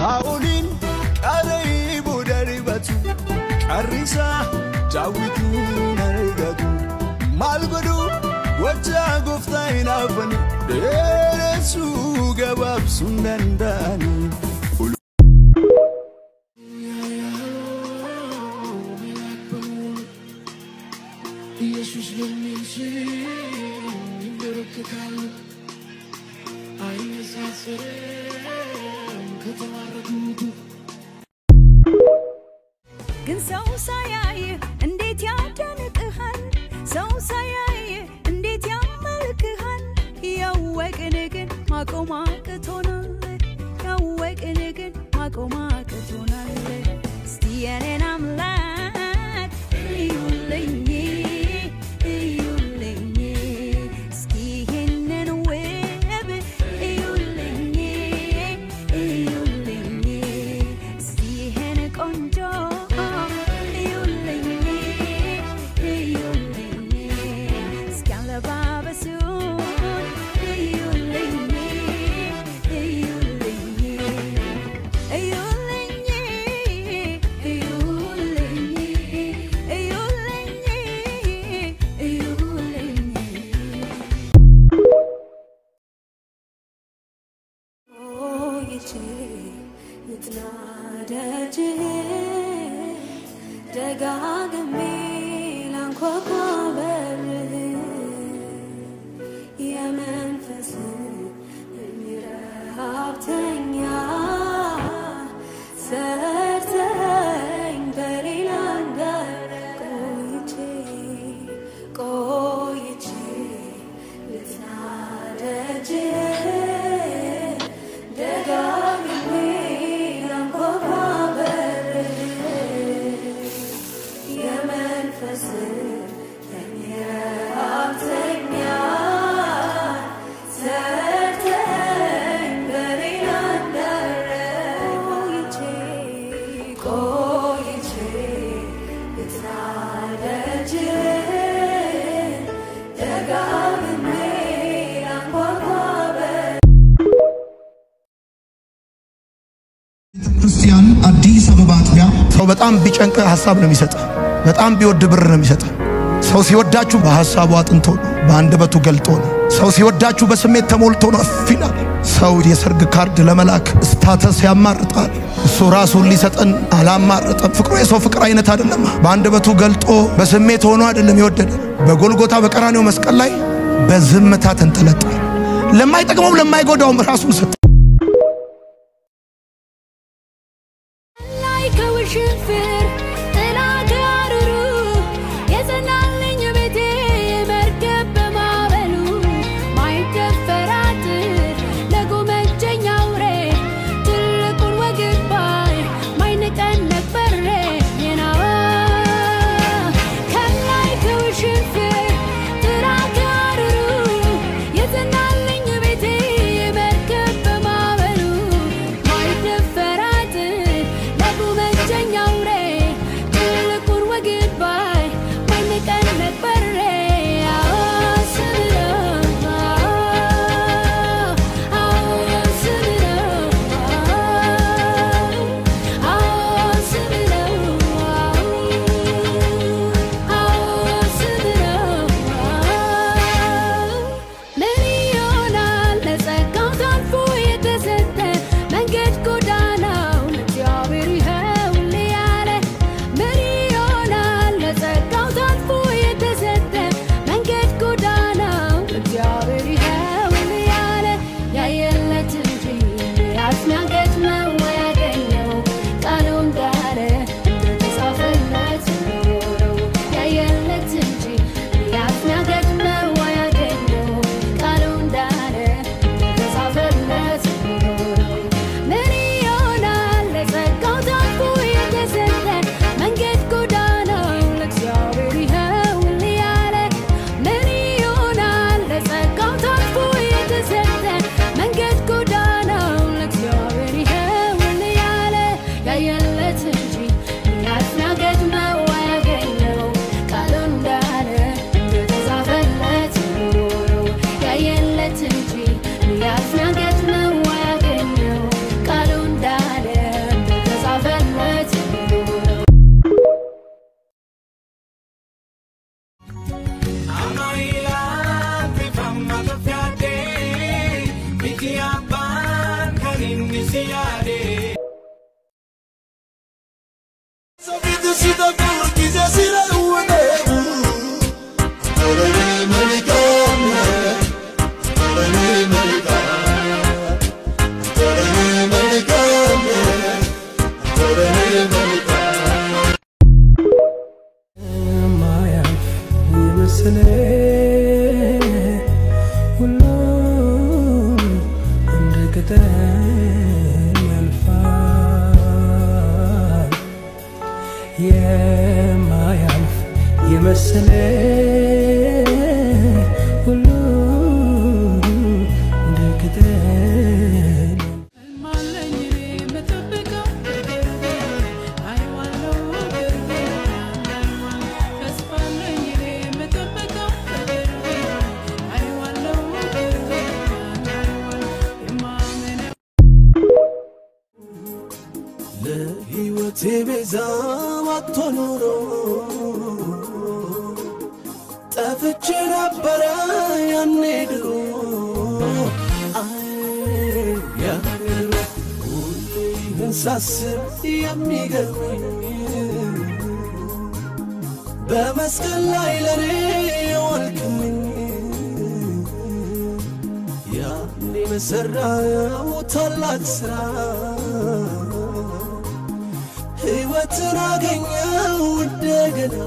ሳኦልን ቀረይቡ ደሪበቱ ቀሪሳ ዳዊቱን አረጋቱ ማልጎዱ ወጃ ጎፍታይን አፈኒ ደረሱ ገባብሱ እንደንዳኒ ኢየሱስ ለሚንሽን ይበረከካል አይነሳሰረም ከተማረዱት ግን ሰው ሳያይ እንዴት ያደንቅሃል ሰው ሳያይ እንዴት ያመልክሃል ያወቅን ግን ማቆማቀቶናል ያወቅን ግን ማቆማቀቶናል እስቲ የኔን አምላክ ይሁንልኝ ክርስቲያን አዲስ አበባ አጥቢያ ሰው በጣም ቢጨንቅ ሐሳብ ነው የሚሰጥ በጣም ቢወድ ብር ነው የሚሰጥ ሰው ሲወዳችሁ በሐሳቡ አጥንቶ ነው በአንደበቱ ገልጦ ነው ሰው ሲወዳችሁ በስሜት ተሞልቶ ነው አፍና ሰው የሰርግ ካርድ ለመላክ ስታተስ ያማርጣል እሱ ራሱን ሊሰጠን አላማረጠም ፍቅሩ የሰው ፍቅር አይነት አይደለም በአንደበቱ ገልጦ በስሜት ሆኖ አይደለም ይወደደ በጎልጎታ በቀራንዮ መስቀል ላይ በዝምታ ተንጠለጠለ ለማይጠቅመው ለማይጎዳው ራሱን ሰጠ ሽንፍር ተናገሩ የዘናልኝ ቤቴ መርከብ በማበሉ ማይደፈራት ለጎመጀኛ አውሬ ትልቁን ወግባይ ማይነቀን ነበረ የናዋ ከላይ ከሽንፍር ተናገሩ የዘናልኝ ቤቴ መርከብ በማበሉ ማይደፈራት ለጎመጀኛ አውሬ ያኔ ሰፊት ሲጠቁር ጊዜ ሲለውጥ ለኔ መልካም ለኔ መልካም ለኔ መልካም ለኔ መልካም ማያልፍ ይመስል ሁሉ እንደ ቅጠል ያልፋል የማያልፍ ይመስል ሁሉ እንደ ቅጠል ማለኝ መጠበቀው አይዋለው ተስፋለኝ መጠበቀው አይዋለው ለሕይወቴ ቤዛ አትኖሮ ጠፍቼ ነበረ ያኔ ድሮ ያገር ሁሌን ሳስብ የሚገርመኝ በመስቀል ላይ ለኔ የዋልክልኝ ያኔ በሠራው ታላቅ ሥራ ሕይወትን አገኘው እንደገና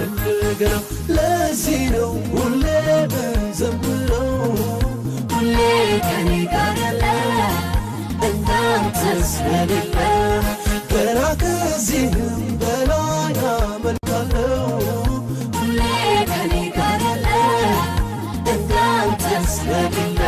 እንደገና ለዚህ ነው ሁሌ በዘምረው ሁሌ ከኔ ጋር ያለ እንዳንተስ የሌለ ገና ከዚህም በላይ አመልካለሁ ሁሌ ከኔ ጋር ያለ እንዳንተስ የሌለ